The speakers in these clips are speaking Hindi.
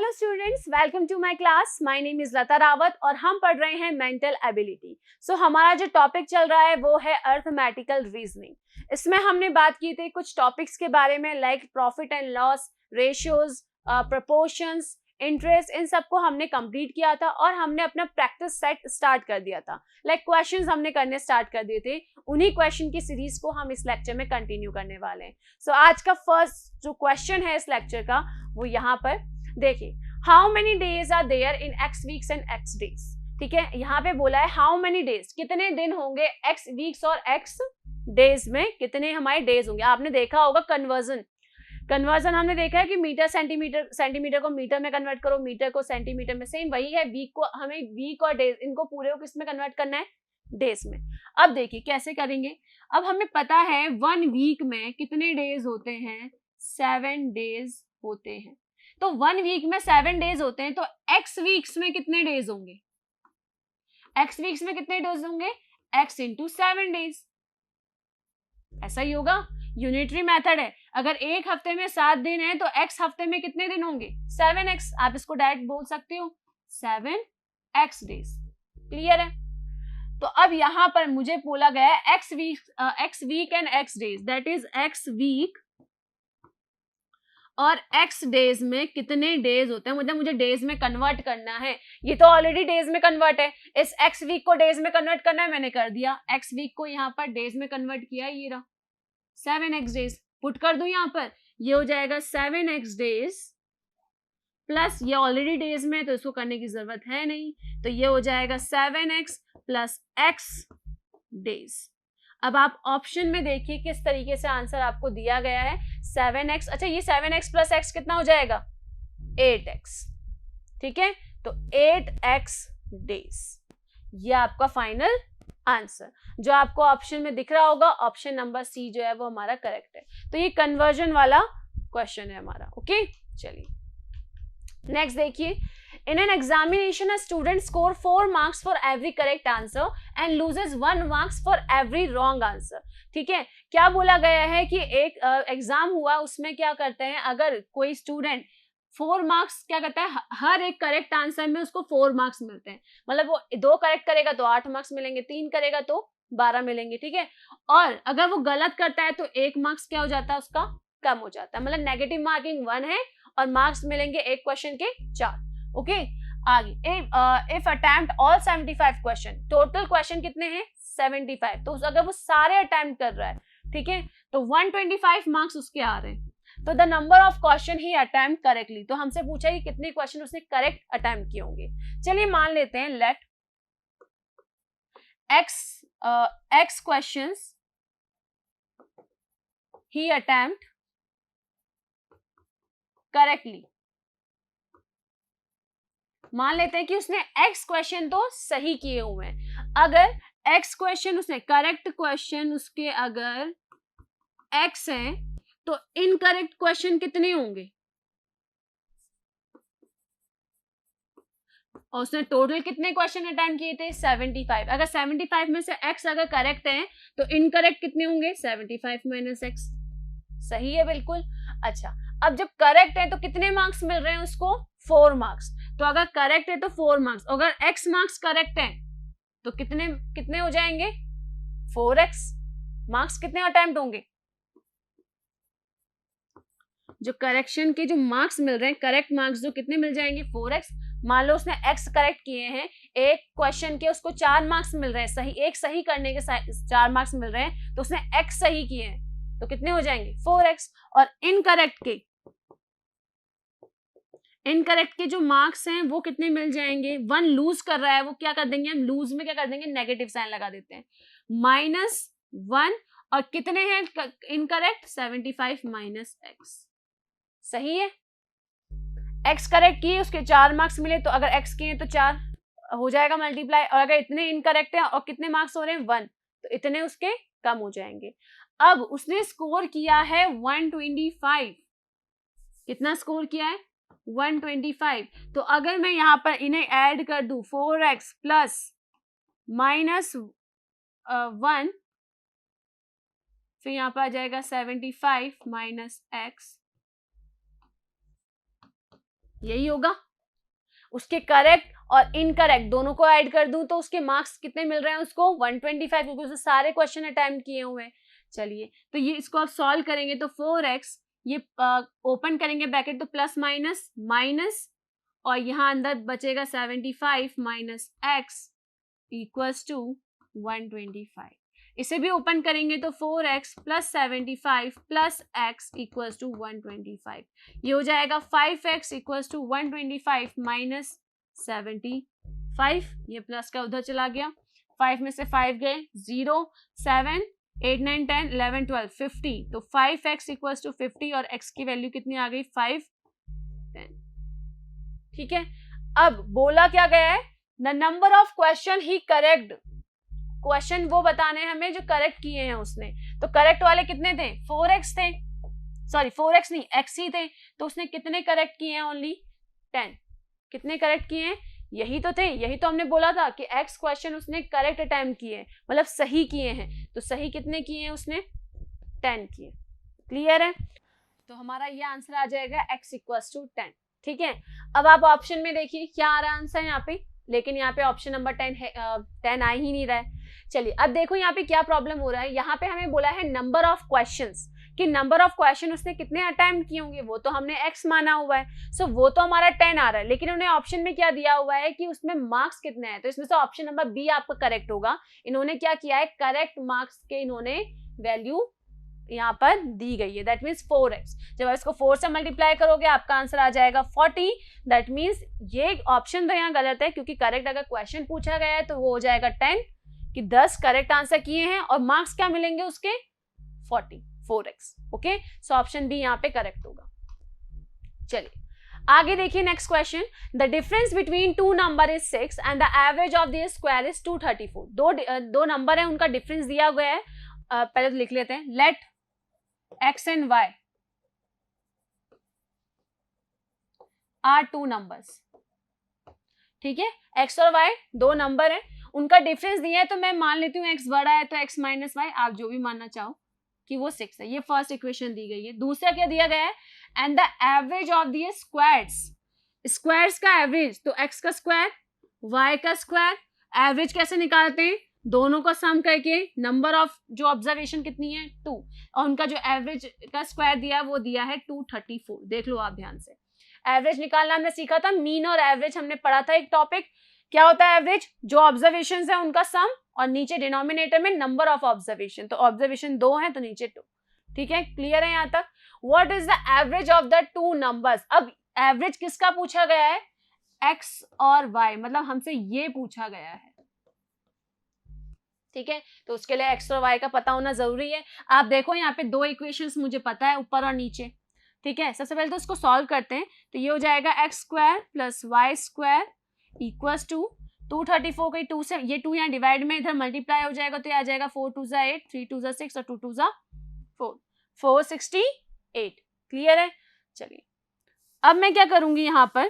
Hello students, welcome to my class. My name is Lata Rawat और हम पढ़ रहे हैं मेंटल एबिलिटी। सो हमारा जो टॉपिक चल रहा है वो है अरिथमेटिकल रीजनिंग। इसमें हमने बात की थी कुछ टॉपिक्स के बारे में, like profit and loss, ratios, proportions, interest. इन सबको हमने कंप्लीट किया था और हमने अपना प्रैक्टिस सेट स्टार्ट कर दिया था। लाइक क्वेश्चंस हमने करने स्टार्ट कर दिए थे। उन्हीं क्वेश्चन की सीरीज को हम इस लेक्चर में कंटिन्यू करने वाले हैं। सो आज का फर्स्ट जो क्वेश्चन है इस लेक्चर का वो यहाँ पर देखिए, how many days are there in X weeks and X days. ठीक है, यहाँ पे बोला है हाउ मेनी डेज, कितने दिन होंगे एक्स वीक्स और एक्स डेज में, कितने हमारे डेज होंगे। आपने देखा होगा कन्वर्जन हमने देखा है कि मीटर सेंटीमीटर को मीटर में कन्वर्ट करो, मीटर को सेंटीमीटर में। सेम वही है, वीक को हमें वीक और डेज, इनको पूरे को किस में कन्वर्ट करना है, डेज में। अब देखिए कैसे करेंगे। अब हमें पता है 1 वीक में कितने डेज होते हैं, 7 डेज होते हैं। तो 1 वीक में 7 डेज होते हैं, तो एक्स वीक्स में कितने डेज होंगे, एक्स वीक्स में कितने डेज होंगे, एक्स इंटू 7 डेज। ऐसा ही होगा, यूनिटरी मेथड है। अगर एक हफ्ते में 7 दिन है तो एक्स हफ्ते में कितने दिन होंगे, 7x। आप इसको डायरेक्ट बोल सकते हो 7x डेज। क्लियर है। तो अब यहां पर मुझे बोला गया है X week and X days, that is X week और एक्स डेज में कितने डेज होते हैं, मतलब मुझे डेज में कन्वर्ट करना है। ये तो ऑलरेडी डेज में कन्वर्ट है, इस एक्स वीक को डेज में कन्वर्ट करना है, मैंने कर दिया। एक्स वीक को यहाँ पर डेज में कन्वर्ट किया, ये रहा 7x डेज। पुट कर दूं यहाँ पर, ये हो जाएगा 7x डेज प्लस ये ऑलरेडी डेज में तो इसको करने की जरूरत है नहीं, तो ये हो जाएगा 7x प्लस x डेज। अब आप ऑप्शन में देखिए किस तरीके से आंसर आपको दिया गया है, 7x। अच्छा, ये 7x प्लस x कितना हो जाएगा, 8x। ठीक है, तो 8x डेज, ये आपका फाइनल आंसर जो आपको ऑप्शन में दिख रहा होगा। ऑप्शन नंबर सी जो है वो हमारा करेक्ट है। तो ये कन्वर्जन वाला क्वेश्चन है हमारा। ओके, चलिए नेक्स्ट देखिए। In an examination, a student score 4 marks for every correct answer and loses 1 marks for every wrong answer. ठीक है, क्या बोला गया है कि एक एग्जाम हुआ, उसमें क्या करते हैं, अगर कोई स्टूडेंट 4 मार्क्स क्या करता है, हर एक करेक्ट आंसर में उसको 4 मार्क्स मिलते हैं। मतलब वो 2 करेक्ट करेगा तो 8 मार्क्स मिलेंगे, 3 करेगा तो 12 मिलेंगे। ठीक है, और अगर वो गलत करता है तो 1 मार्क्स क्या हो जाता है, उसका कम हो जाता है। मतलब नेगेटिव मार्किंग 1 है और मार्क्स मिलेंगे एक क्वेश्चन के 4। ओके, आगे if attempt all 75 question, total question कितने हैं 75, तो अगर वो सारे अटेम्प्ट कर रहा है, ठीक है, तो 125 मार्क्स उसके आ रहे हैं। तो the number of question he attempt correctly, तो हमसे पूछा कि कितने क्वेश्चन उसने करेक्ट अटेम्प्ट किए होंगे। चलिए मान लेते हैं लेट x क्वेश्चंस ही अटेम्प्ट करेक्टली। मान लेते हैं कि उसने x क्वेश्चन तो सही किए हुए हैं। अगर x क्वेश्चन उसने करेक्ट क्वेश्चन उसके अगर x है तो इनकरेक्ट क्वेश्चन कितने होंगे, और उसने टोटल कितने क्वेश्चन अटेम्प्ट किए थे 75। अगर 75 में से x अगर करेक्ट है तो इनकरेक्ट कितने होंगे 75 माइनस x। सही है, बिल्कुल। अच्छा, अब जब करेक्ट है तो कितने मार्क्स मिल रहे हैं उसको, 4 मार्क्स। तो अगर करेक्ट है तो 4 मार्क्स, अगर x मार्क्स करेक्ट है तो कितने कितने हो जाएंगे 4x। मार्क्स कितने अटेम्प्ट होंगे, जो करेक्शन के जो मार्क्स मिल रहे हैं, करेक्ट मार्क्स जो कितने मिल जाएंगे 4x। मान लो उसने x करेक्ट किए हैं, एक क्वेश्चन के उसको 4 मार्क्स मिल रहे हैं, सही एक सही करने के 4 मार्क्स मिल रहे हैं, तो उसने x सही किए हैं तो कितने हो जाएंगे 4x। और इनकरेक्ट के जो मार्क्स हैं वो कितने मिल जाएंगे, 1 लूज कर रहा है, वो क्या कर देंगे हम, लूज में क्या कर देंगे, नेगेटिव साइन लगा देते हैं, -1। और कितने हैं इनकरेक्ट 75 माइनस x। सही है, x करेक्ट किए उसके 4 मार्क्स मिले, तो अगर x किए तो 4 हो जाएगा मल्टीप्लाई, और अगर इतने इनकरेक्ट है और कितने मार्क्स हो रहे हैं 1, तो इतने उसके कम हो जाएंगे। अब उसने स्कोर किया है 125, कितना स्कोर किया है 125। तो अगर मैं यहां पर इन्हें ऐड कर दूं 4x प्लस -1, फिर यहां पर आ जाएगा 75 माइनस x यही होगा। उसके करेक्ट और इनकरेक्ट दोनों को ऐड कर दूं तो उसके मार्क्स कितने मिल रहे हैं उसको 125, क्योंकि उसने सारे क्वेश्चन अटेम्प्ट किए हुए हैं। चलिए तो ये इसको आप सॉल्व करेंगे तो 4x, ये ओपन करेंगे ब्रैकेट तो प्लस माइनस माइनस, और यहाँ अंदर बचेगा 75 माइनस एक्स इक्वल्स टू 125। इसे भी ओपन करेंगे तो 4x plus 75 plus x equals to 125। ये हो जाएगा 5x इक्वल्स टू 125 माइनस 75, ये प्लस का उधर चला गया, 5 में से 5 गए 0, 7, 8, 9, 10, 11, 12, 50, तो 5x इक्वल्स टू 50 और x की वैल्यू कितनी आ गई 5, 10। ठीक है, अब बोला क्या गया है, the number of question he correct, question वो बताने हैं हमें जो करेक्ट किए हैं उसने, तो करेक्ट वाले कितने थे 4x थे, सॉरी 4x नहीं x ही थे, तो उसने कितने करेक्ट किए हैं ओनली 10। कितने करेक्ट किए हैं, यही तो थे, यही तो हमने बोला था कि x क्वेश्चन उसने करेक्ट अटेम्प्ट किए, मतलब सही किए हैं, तो सही कितने किए हैं उसने 10 किए। क्लियर है, तो हमारा ये आंसर आ जाएगा x इक्वल्स टू 10। ठीक है, अब आप ऑप्शन में देखिए क्या आ रहा है आंसर यहाँ पे, लेकिन यहाँ पे ऑप्शन नंबर 10 है, 10 आ ही नहीं रहा है। चलिए अब देखो यहाँ पे क्या प्रॉब्लम हो रहा है, यहाँ पे हमें बोला है नंबर ऑफ क्वेश्चंस, कि नंबर ऑफ क्वेश्चन उसने कितने अटेम्प्ट किए होंगे, वो तो हमने x माना हुआ है, सो वो तो हमारा 10 आ रहा है, लेकिन उन्हें ऑप्शन में क्या दिया हुआ है कि उसमें मार्क्स कितने हैं, तो इसमें से ऑप्शन नंबर बी आपका करेक्ट होगा। इन्होंने क्या किया है, करेक्ट मार्क्स के इन्होंने वैल्यू यहाँ पर दी गई है, दैट मीन्स 4x। जब आप इसको 4 से मल्टीप्लाई करोगे आपका आंसर आ जाएगा 40, दैट मीन्स ये ऑप्शन तो यहाँ गलत है, क्योंकि करेक्ट अगर क्वेश्चन पूछा गया है तो वो हो जाएगा 10, कि 10 करेक्ट आंसर किए हैं और मार्क्स क्या मिलेंगे उसके 40, 4x। Okay, so option B यहाँ पे करेक्ट होगा। चलिए आगे देखिए next question, the difference between two number is 6 and the average of the square is 234। दो नंबर है, उनका डिफरेंस दिया गया है, पहले तो लिख लेते हैं, late x and y are two numbers। ठीक है, x और y दो नंबर है, उनका डिफरेंस दिया है, तो मैं मान लेती हूँ x बड़ा है तो x माइनस वाई, आप जो भी मानना चाहो, कि वो 6 है। ये फर्स्ट इक्वेशन दी गई है। दूसरा क्या दिया गया है, and the average of the squares, squares का एवरेज, तो x का स्क्वायर y का स्क्वायर, एवरेज कैसे निकालते हैं, दोनों का सम करके, नंबर ऑफ जो ऑब्जर्वेशन कितनी है 2, और उनका जो एवरेज का स्क्वायर दिया वो दिया है 234। देख लो आप ध्यान से, एवरेज निकालना हमने सीखा था, मीन और एवरेज हमने पढ़ा था एक टॉपिक, क्या होता है एवरेज, जो ऑब्जर्वेशन है उनका सम, और नीचे डिनोमिनेटर में नंबर ऑफ ऑब्जर्वेशन, तो ऑब्जर्वेशन 2 है तो नीचे 2। ठीक है, क्लियर है यहाँ तक। What is the average of the two numbers, अब एवरेज किसका पूछा गया है, x और y, मतलब हमसे ये पूछा गया है। ठीक है, तो उसके लिए x और y का पता होना जरूरी है। आप देखो यहाँ पे दो इक्वेशंस मुझे पता है, ऊपर और नीचे। ठीक है, सबसे पहले तो इसको सॉल्व करते हैं, तो ये हो जाएगा x square plus Y square equals to 234 के 2 से, ये 2 यहाँ डिवाइड में इधर मल्टीप्लाई हो जाएगा, तो ये आ जाएगा 4 2 जा 8, 3 2 जा 6 और 2 2 जा 4, 468। क्लियर है, चलिए अब मैं क्या करूंगी, यहाँ पर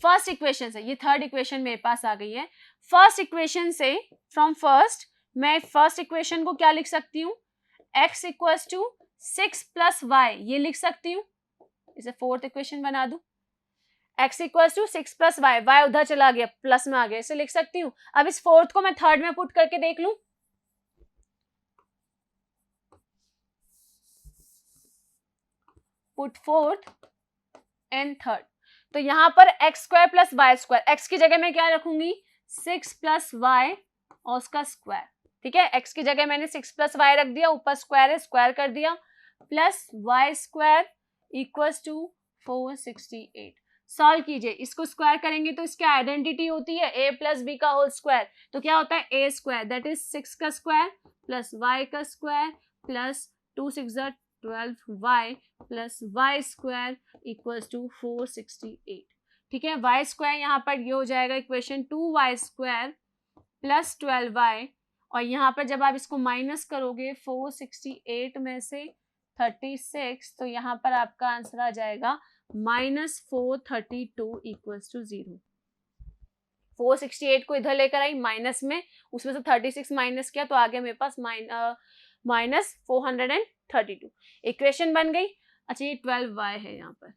फर्स्ट इक्वेशन से, ये थर्ड इक्वेशन मेरे पास आ गई है, फर्स्ट इक्वेशन से, फ्रॉम फर्स्ट मैं फर्स्ट इक्वेशन को क्या लिख सकती हूँ, x equals to 6 plus Y, ये लिख सकती हूँ, इसे फोर्थ इक्वेशन बना दूं, x equals to 6 plus Y, Y उधर चला गया प्लस में आ गया, इसे लिख सकती हूँ। अब इस फोर्थ को मैं थर्ड में पुट करके देख लूं, पुट फोर्थ एंड थर्ड, तो यहां पर x square plus Y square, x की जगह मैं क्या रखूंगी 6 प्लस वाई और उसका स्क्वायर। ठीक है, x की जगह मैंने 6 प्लस वाई रख दिया, ऊपर स्क्वायर है स्क्वायर कर दिया, plus Y square equals to 468। Solve कीजिए, इसको स्क्वायर करेंगे तो इसकी आइडेंटिटी होती है a प्लस बी का होल स्क्वायर, तो क्या होता है a स्क्वायर, दैट इज 6 का स्क्वायर प्लस y का square plus 2 6 12y plus Y square equals to 468। ठीक है, वाई स्क्वायर यहाँ पर ये हो जाएगा equation 2y square plus 12y, और यहाँ पर जब आप इसको माइनस करोगे 468 में से 36, तो यहाँ पर आपका आंसर आ जाएगा -432 इक्वल्स टू 0। 468 को इधर लेकर आई माइनस में, उसमें से 36 माइनस किया तो आगे मेरे पास -432 इक्वेशन बन गई। अच्छा, ये 12y है यहाँ पर,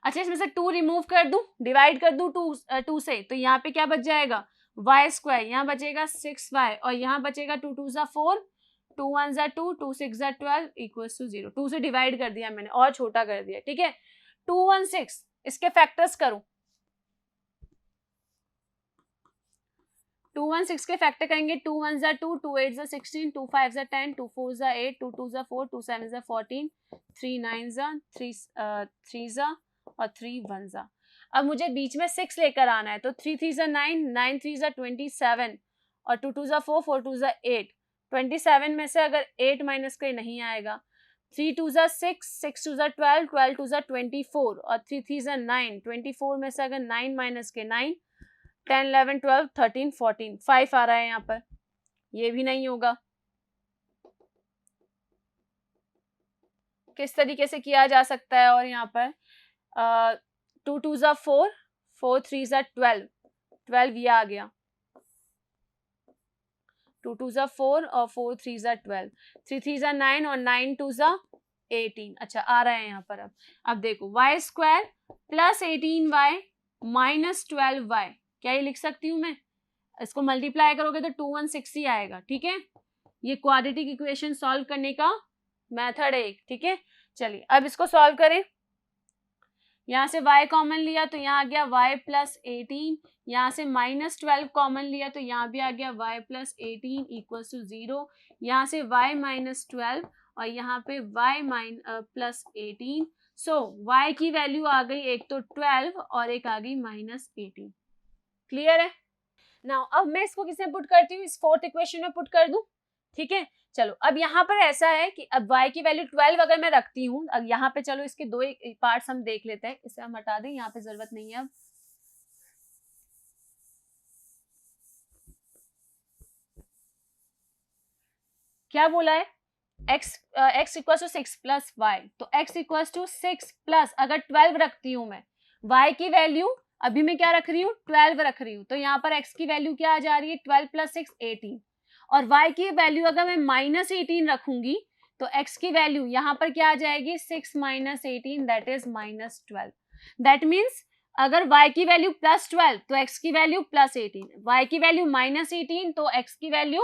अच्छा इसमें से 2 रिमूव कर दूं, डिवाइड कर दूं 2 से, तो यहाँ पे क्या बच जाएगा वाई स्क्वायर, यहाँ बचेगा 6y और यहाँ बचेगा 2 2 ज़ा 4, 2 1 ज़ा 2, 2 6 ज़ा 12 इक्वल्स टू 0। 2 से डिवाइड कर दिया मैंने और छोटा कर दिया, ठीक है। 216 इसके फैक्टर्स करूं, 216 के फैक्टर करेंगे, 2 1 ज़ा 2, 2 8 ज़ा 16, 2 5 ज़ा 10, 2 4 ज़ा 8, 2 2 ज़ा 4, 2 7 ज़ा 14, 3 9 ज़ा 3 ज़ा और 3 1 ज़ा। अब मुझे बीच में 6 लेकर आना है, तो 3 3 ज़ा 9, 9 3 ज़ा 27 और 2 2 ज़ा 4, 4 2 ज़ा 8। 27 में से अगर 8 माइनस करें नहीं आएगा, 3 2 ज़ा 6, 6 2 ज़ा 12, 12 2 ज़ा 24 और 3 3 ज़ा 9, 24 में से अगर 9 माइनस के 9, 10 11 12 13 14, 5 आ रहा है यहाँ पर, ये भी नहीं होगा। किस तरीके से किया जा सकता है, और यहाँ पर 2 2 ज़ा 4, 4 3 ज़ा 12, 12 ये आ गया, 2 2 ज़ा 4 और 4 3 ज़ा 12, 3 3 ज़ा 9 और 9 2 ज़ा 18। अच्छा आ रहा है यहाँ पर। अब देखो Y square plus 18y minus 12y, क्या ये लिख सकती हूँ मैं? इसको मल्टीप्लाई करोगे तो 216 ही आएगा, ठीक है। ये क्वाड्रेटिक इक्वेशन सॉल्व करने का मेथड है एक, ठीक है। चलिए अब इसको सॉल्व करें। यहाँ से y कॉमन लिया तो यहाँ आ गया y प्लस 18, यहाँ से माइनस 12 कॉमन लिया तो यहाँ भी आ गया y प्लस 18 इक्वल्स टू 0, यहाँ से y माइनस 12 और यहाँ पे y प्लस 18। सो y की वैल्यू आ गई एक तो 12 और एक आ गई माइनस 18। क्लियर है? नाउ अब मैं इसको किस में पुट करती हूँ, इस फोर्थ इक्वेशन में पुट कर दूं, ठीक है। चलो अब यहाँ पर ऐसा है कि अब y की वैल्यू 12 अगर मैं रखती हूँ, अब यहाँ पे चलो इसके दो पार्ट्स हम देख लेते हैं, इसे हम हटा दें, यहाँ पे जरूरत नहीं है अब। क्या बोला है, x equal to 6 plus y, तो x इक्वल टू 6 प्लस अगर 12 रखती हूँ मैं, y की वैल्यू अभी मैं क्या रख रही हूँ 12 रख रही हूँ, तो यहाँ पर x की वैल्यू क्या आ जा रही है 12 प्लस 6 18, और y की वैल्यू अगर मैं माइनस 18 रखूंगी तो x की वैल्यू यहाँ पर क्या आ जाएगी 6 minus 18 that is minus 12। That means अगर y की वैल्यू प्लस 12 तो x की वैल्यू प्लस 18, y की वैल्यू माइनस 18 तो x की वैल्यू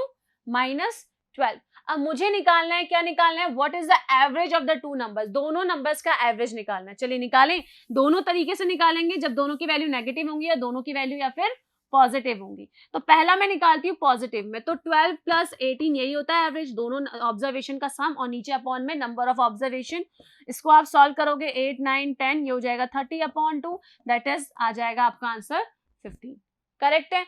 माइनस 12। अब मुझे निकालना है, क्या निकालना है, what is the average of the two numbers, दोनों नंबर्स का एवरेज निकालना है। चलिए निकालें, दोनों तरीके से निकालेंगे, जब दोनों की वैल्यू नेगेटिव होंगी या दोनों की वैल्यू या फिर पॉजिटिव होंगी। तो पहला मैं निकालती हूँ पॉजिटिव में, तो 12 प्लस 18 यही होता है एवरेज, दोनों ऑब्जर्वेशन का सम और नीचे अपॉन में नंबर ऑफ ऑब्जर्वेशन। इसको आप सॉल्व करोगे 8 9 10, ये हो जाएगा 30/2, दैट इज आ जाएगा आपका आंसर 15। करेक्ट है।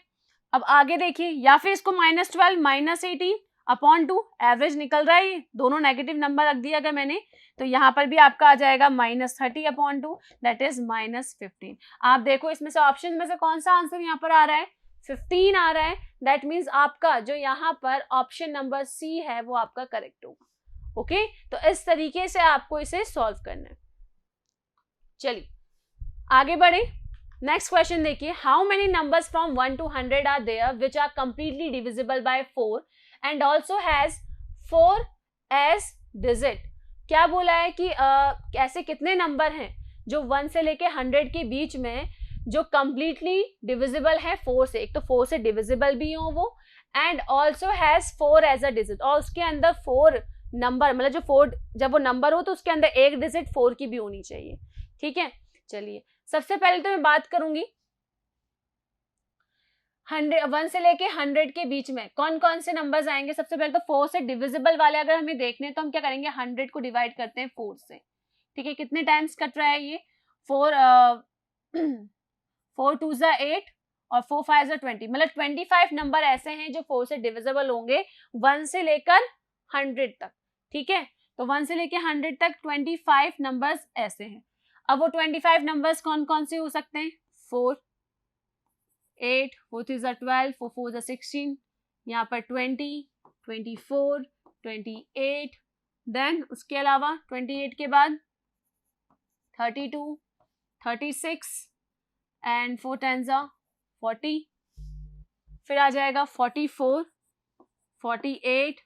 अब आगे देखिए, या फिर इसको माइनस 12 माइनस 18 अपॉन 2, एवरेज निकल रहा है, दोनों नेगेटिव नंबर रख दिया अगर मैंने, तो यहाँ पर भी आपका आ जाएगा माइनस 30/2, दैट इज माइनस 15। आप देखो इसमें से ऑप्शन में से कौन सा आंसर यहाँ पर आ रहा है, 15 आ रहा है। दैट मीन्स आपका जो यहाँ पर ऑप्शन नंबर सी है वो आपका करेक्ट होगा। ओके, तो इस तरीके से आपको इसे सॉल्व करना है। चलिए आगे बढ़े, नेक्स्ट क्वेश्चन देखिए, how many numbers from 1 to 100 are there which are completely divisible by 4 and also has 4 as digit. क्या बोला है कि ऐसे कितने नंबर हैं जो 1 से लेके 100 के बीच में जो कंप्लीटली डिविजिबल है 4 से, एक तो 4 से डिविजिबल भी हो वो, and also has 4 as a digit, और उसके अंदर 4 नंबर, मतलब जो 4 जब वो नंबर हो तो उसके अंदर एक डिजिट 4 की भी होनी चाहिए, ठीक है। चलिए सबसे पहले तो मैं बात करूंगी 1 से लेके 100 के बीच में कौन कौन से नंबर्स आएंगे। सबसे पहले तो 4 से डिविजिबल वाले अगर हमें देखने तो हम क्या करेंगे, 100 को डिवाइड करते हैं 4 से, ठीक है। कितने टाइम्स कट रहा है ये, 4 2 ज़ा 8 और 4 5 ज़ा 20, मतलब 25 नंबर ऐसे हैं जो 4 से डिविजिबल होंगे 1 से लेकर 100 तक, ठीक है। तो 1 से लेकर 100 तक 25 नंबर्स ऐसे हैं। अब वो 25 नंबर्स कौन कौन से हो सकते हैं, 4 8 4 3 ज़ा 12 4 4 ज़ा 16, यहाँ पर 20 24 28, देन उसके अलावा 28 के बाद 32 36 एंड 4 10 ज़ा 40, फिर आ जाएगा 44 48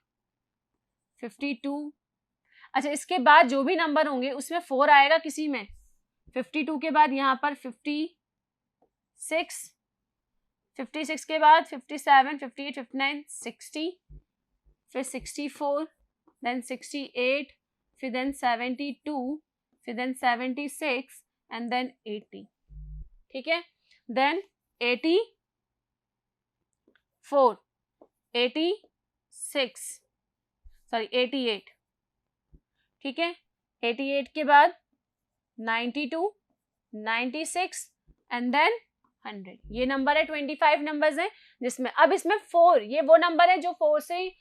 52। अच्छा इसके बाद जो भी नंबर होंगे उसमें 4 आएगा किसी में, 52 के बाद यहाँ पर 56, 56 के बाद 57, 58, 59, 60, फिर 64, देन 68, फिर देन 72, फिर देन 76 एंड देन 80. ठीक है, देन 84, 86, सॉरी 88. ठीक है, 88 के बाद 92, 96 एंड देन 100. ये नंबर है, 25 नंबर्स हैं जिसमें अब इसमें 4, ये वो नंबर है जो 4 से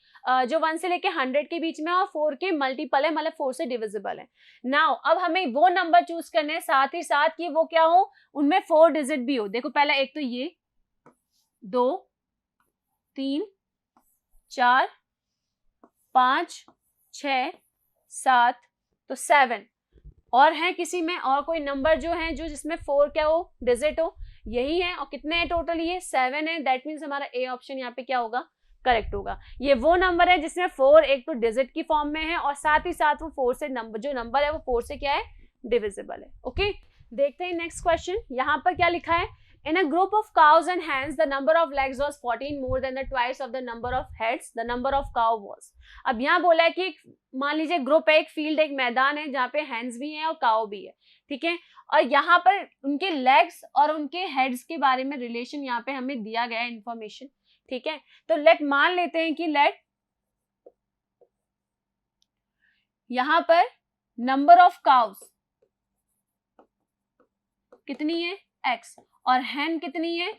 जो 1 से लेके 100 के बीच में और 4 के मल्टीपल है, मतलब 4 से डिविजिबल है. नाउ अब हमें वो नंबर चूज करने हैं, साथ ही साथ कि वो क्या हो, उनमें 4 डिजिट भी हो. देखो पहला एक तो ये 2, 3, 4, 5, 6, 7, तो 7 और है किसी में और कोई नंबर जो है जो जिसमें 4 क्या हो, डिजिट हो, यही है. और कितने हैं टोटल, ये 7 है. दैट मीन्स हमारा ए ऑप्शन यहाँ पे क्या होगा, करेक्ट होगा. ये वो नंबर है जिसमें 4 एक तो डिजिट की फॉर्म में है और साथ ही साथ वो 4 से नंबर जो नंबर है वो 4 से क्या है, डिविजिबल है. ओके, देखते हैं नेक्स्ट क्वेश्चन. यहाँ पर क्या लिखा है, in a group of cows and hens the number of legs was 14 more than the twice of the number of heads the number of cow was. अब यहाँ बोला है कि मान लीजिए ग्रुप है, एक फील्ड, एक मैदान है जहाँ पे हैंस भी हैं और काउ भी है. ठीक है, और यहाँ पर उनके लेग्स और उनके हेड्स के बारे में रिलेशन यहाँ पे हमें दिया गया है इंफॉर्मेशन. ठीक है, तो लेट मान लेते हैं कि लेट यहाँ पर नंबर ऑफ काउस कितनी है, x, और हैन कितनी है,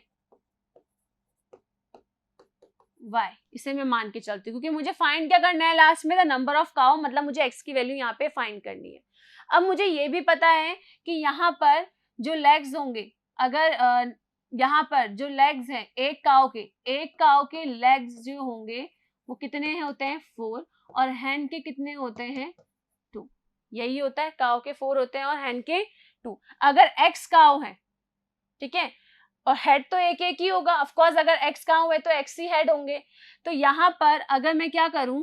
y. इसे मैं मान के चलती हूँ क्योंकि मुझे फाइंड क्या करना है लास्ट में, द नंबर ऑफ काउ, मतलब मुझे x की वैल्यू यहाँ पे फाइंड करनी है. अब मुझे ये भी पता है कि यहाँ पर जो लेग्स होंगे, अगर यहाँ पर जो लेग्स हैं एक काउ के लेग्स जो होंगे वो कितने होते हैं, 4, और हैन के कितने होते हैं, 2. यही होता है, काउ के 4 होते हैं और हैन के 2. अगर x काउ है, ठीक है, और हेड तो एक एक ही होगा, ऑफ कोर्स अगर x काउ है तो x ही हेड होंगे. तो यहाँ पर अगर मैं क्या करूं,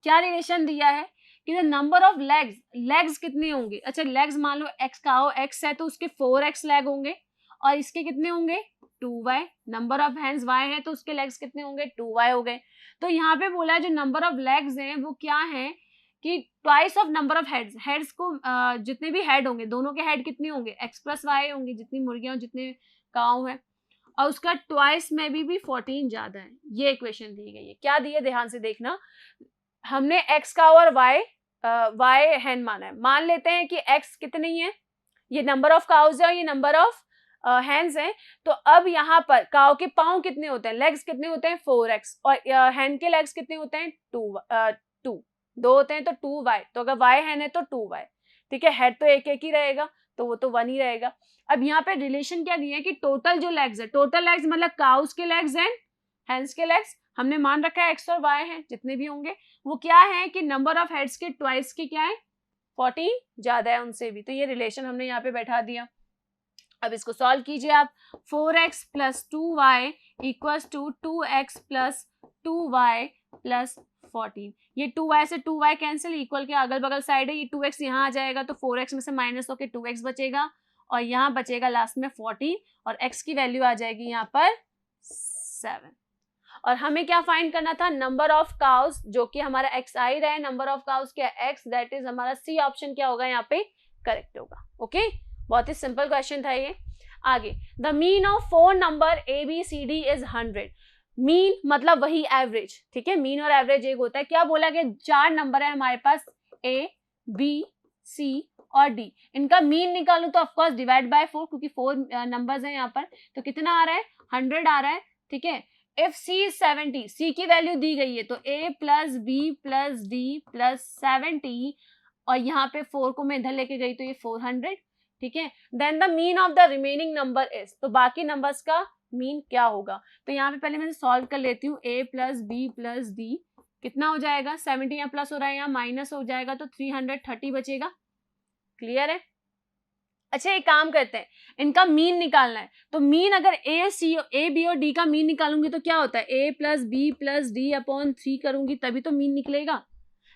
क्या रिलेशन दिया है कि द नंबर ऑफ लेग्स कितने होंगे. अच्छा, लेग्स मान लो x काउ x है तो उसके 4x लेग होंगे और इसके कितने होंगे, 2y. Number of hands y है तो उसके लेग्स कितने होंगे, 2y हो गए. तो यहाँ पे बोला है जो नंबर ऑफ लेग्स हैं वो क्या है कि twice of number of heads को जितने भी हेड होंगे, दोनों के हेड कितने होंगे, x प्लस वाई होंगे, जितनी मुर्गियां और जितने काऊ है, और उसका ट्वाइस में भी 14 ज्यादा है. ये इक्वेशन दी गई है. क्या दी है, ध्यान से देखना. हमने x काऊ और y हैन माना है. मान लेते हैं कि x कितनी है, ये नंबर ऑफ काउज है और ये नंबर ऑफ हैंड्स हैं. तो अब यहाँ पर काउ के पाँव कितने होते हैं, लेग्स कितने होते हैं, 4x, और हैंड के लेग्स कितने होते हैं, 2 होते हैं तो 2y. तो अगर y हैंड है तो 2y. ठीक है, हेड तो एक एक ही रहेगा तो वो तो 1 ही रहेगा. अब यहाँ पे रिलेशन क्या दिया है कि टोटल जो लेग्स है, टोटल लेग्स मतलब काउस के लेग्स एंड हैंड्स के लेग्स, हमने मान रखा है x और y है जितने भी होंगे, वो क्या है कि नंबर ऑफ हेड्स के ट्वाइस के क्या है, 14 ज्यादा है उनसे भी. तो ये रिलेशन हमने यहाँ पे बैठा दिया. अब इसको सॉल्व कीजिए आप. 4x plus 2y equals to 2x plus 2y plus 14. ये 2y से 2y कैंसिल, इक्वल के अगल बगल साइड है, ये 2x यहाँ आ जाएगा तो 4x में से माइनस होके 2x बचेगा और यहाँ बचेगा लास्ट में 14 और x की वैल्यू आ जाएगी यहाँ पर 7. और हमें क्या फाइंड करना था, नंबर ऑफ काउस, जो कि हमारा x आ ही रहा है, नंबर ऑफ काउस क्या x, दैट इज हमारा सी ऑप्शन क्या होगा यहाँ पे, करेक्ट होगा. ओके, बहुत ही सिंपल क्वेश्चन था ये. आगे, the mean of 4 number ABCD is 100. Mean मतलब वही एवरेज. ठीक है, मीन और एवरेज एक होता है. क्या बोला कि 4 नंबर है हमारे पास A, B, C और D. इनका मीन निकालू तो ऑफकोर्स डिवाइड बाय 4, क्योंकि 4 नंबर्स हैं यहाँ पर, तो कितना आ रहा है, 100 आ रहा है. ठीक है, इफ C is 70, C की वैल्यू दी गई है तो A plus B plus D plus 70, और यहाँ पे 4 को मैं इधर लेके गई तो ये 400. ठीक है, then the mean of the remaining number is, तो बाकी नंबर्स का मीन क्या होगा. तो यहाँ पे पहले मैं सॉल्व कर लेती हूँ. A plus B plus D कितना हो जाएगा, 70 यहाँ प्लस हो रहा है, यहाँ माइनस हो जाएगा तो 330 बचेगा. क्लियर है. अच्छा, एक काम करते हैं, इनका मीन निकालना है. तो मीन अगर A B और D का मीन निकालूंगी तो क्या होता है, A plus B plus D upon 3 करूंगी तभी तो मीन निकलेगा.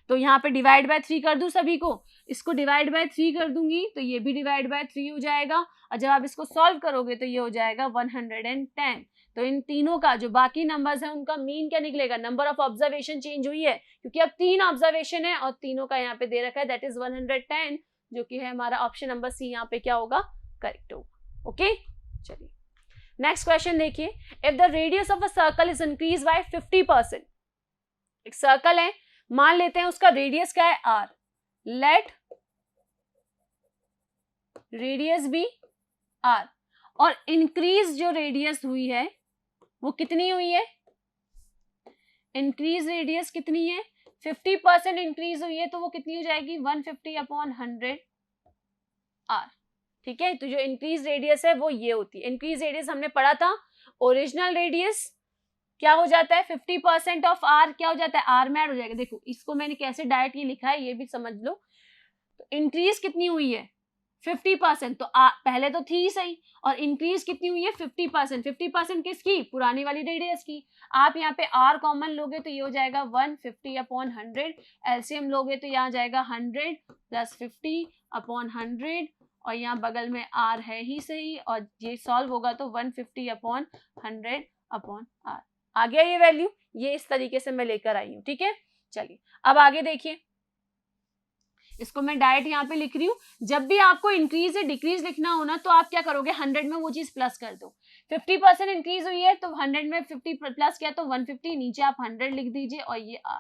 तो यहाँ पे डिवाइड बाय 3 कर दूं सभी को, इसको डिवाइड बाय 3 कर दूंगी तो ये भी डिवाइड बाय 3 हो जाएगा, और जब आप इसको सॉल्व करोगे तो ये हो जाएगा 110। तो इन तीनों का जो बाकी नंबर्स है उनका मीन क्या निकलेगा, नंबर ऑफ ऑब्जर्वेशन चेंज हुई है क्योंकि अब 3 ऑब्जर्वेशन है और तीनों का यहाँ पे दे रखा है, दैट इज 110, जो कि है हमारा ऑप्शन नंबर सी यहाँ पे क्या होगा, करेक्ट होगा। ओके, चलिए नेक्स्ट क्वेश्चन देखिए, if the radius of a circle is increase by 50%, एक सर्कल है, मान लेते हैं उसका रेडियस क्या है r, let radius be r, और इंक्रीज जो रेडियस हुई है वो कितनी हुई है, इंक्रीज रेडियस कितनी है, 50% इंक्रीज हुई है, तो वो कितनी हो जाएगी 150/100 r। ठीक है, तो जो इंक्रीज रेडियस है वो ये होती है, इंक्रीज रेडियस हमने पढ़ा था, ओरिजिनल रेडियस क्या हो जाता है 50% ऑफ r, क्या हो जाता है r में ऐड हो जाएगा। देखो इसको मैंने कैसे डायरेक्ट ये लिखा है ये भी समझ लो, तो इंक्रीज कितनी हुई है 50%, तो पहले तो थी सही, और इंक्रीज कितनी हुई है 50%, 50% किसकी, पुरानी वाली रेडियस की। आप यहाँ पे r कॉमन लोगे तो ये हो जाएगा 150/100, एलसीएम लोगे तो यहाँ जाएगा 100 + 50/100, और यहाँ बगल में r है ही सही, और ये सॉल्व होगा तो 150/100/r आ गया ये वैल्यू, ये इस तरीके से मैं लेकर आई हूँ। ठीक है, चलिए अब आगे देखिए, इसको मैं डायरेक्ट यहाँ पे लिख रही हूँ, जब भी आपको इंक्रीज या डिक्रीज लिखना हो ना तो आप क्या करोगे 100 में वो चीज प्लस कर दो, 50% इंक्रीज हुई है तो 100 में 50 प्लस किया तो 150, नीचे आप 100 लिख दीजिए और ये r,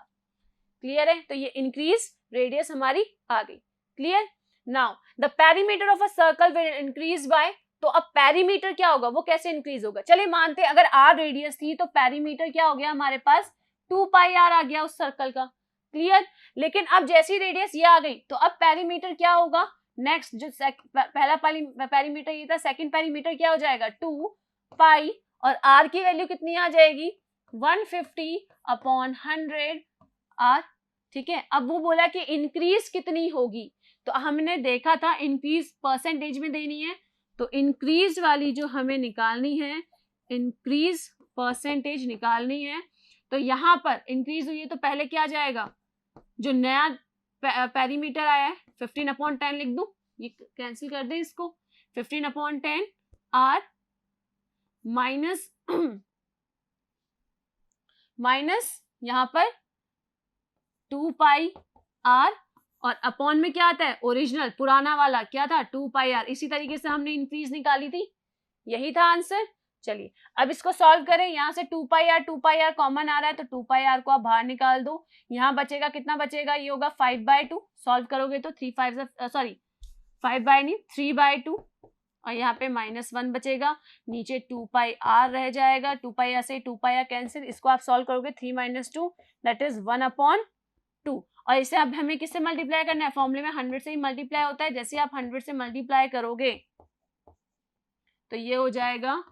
क्लियर है। तो ये इंक्रीज रेडियस हमारी आ गई, clear. Now the perimeter of a circle will increase by, तो अब पेरीमीटर क्या होगा, वो कैसे इंक्रीज होगा, चलिए मानते हैं अगर r रेडियस थी तो पेरीमीटर क्या हो गया हमारे पास 2πr आ गया उस सर्कल का, क्लियर। लेकिन अब जैसी रेडियस ये आ गई तो अब पेरीमीटर क्या होगा, नेक्स्ट जो पहला पेरीमीटर ये था, सेकंड पेरीमीटर क्या हो जाएगा 2π, और r की वैल्यू कितनी आ जाएगी 150/100 r। ठीक है, अब वो बोला कि इंक्रीज कितनी होगी, तो हमने देखा था इंक्रीज परसेंटेज में देनी है, तो इंक्रीज वाली जो हमें निकालनी है, इंक्रीज परसेंटेज निकालनी है, तो यहाँ पर इंक्रीज हुई है तो पहले क्या आ जाएगा, जो नया पेरीमीटर आया है 15/10 लिख दूं, ये कैंसिल कर दें इसको, 15/10 r माइनस यहाँ पर 2πr, और अपॉन में क्या आता है ओरिजिनल पुराना वाला क्या था 2πr, इसी तरीके से हमने इंक्रीज निकाली थी, यही था आंसर। चलिए अब इसको सॉल्व करें, यहाँ से 2πr कॉमन आ रहा है तो 2πr को आप बाहर निकाल दो, यहाँ बचेगा कितना बचेगा, ये होगा 5/2, सॉल्व करोगे तो 3/2, और यहाँ पे -1 बचेगा, नीचे 2πr रह जाएगा, 2πr से 2πr कैंसिल, इसको आप सॉल्व करोगे 3 - 2 दैट इज 1/2, और इसे अब हमें किससे मल्टीप्लाई करना है, फॉर्मूले में 100 से ही मल्टीप्लाई होता है, जैसे आप 100 से मल्टीप्लाई करोगे तो ये हो जाएगा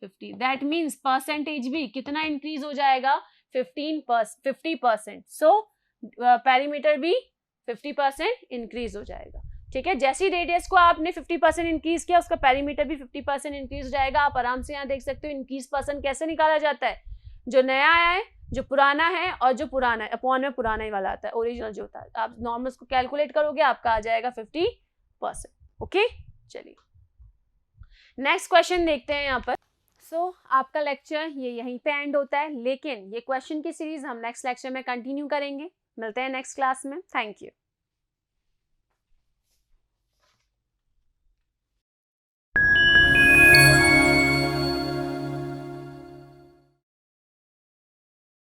50, दैट मीन्स परसेंटेज भी कितना इंक्रीज हो जाएगा 50%, सो पेरीमीटर भी 50% इंक्रीज हो जाएगा। ठीक है, जैसी रेडियस को आपने 50% इंक्रीज किया उसका पेरीमीटर भी 50% इंक्रीज हो जाएगा। आप आराम से यहाँ देख सकते हो इंक्रीज परसेंट कैसे निकाला जाता है, जो नया आया है, जो पुराना है, और जो पुराना है अपॉन में पुराना ही वाला आता है, ओरिजिनल जो होता है, आप नॉर्मल को कैलकुलेट करोगे आपका आ जाएगा 50%। ओके, चलिए नेक्स्ट क्वेश्चन देखते हैं यहाँ पर। आपका लेक्चर ये यहीं पे एंड होता है, लेकिन ये क्वेश्चन की सीरीज हम नेक्स्ट लेक्चर में कंटिन्यू करेंगे। मिलते हैं नेक्स्ट क्लास में, थैंक यू।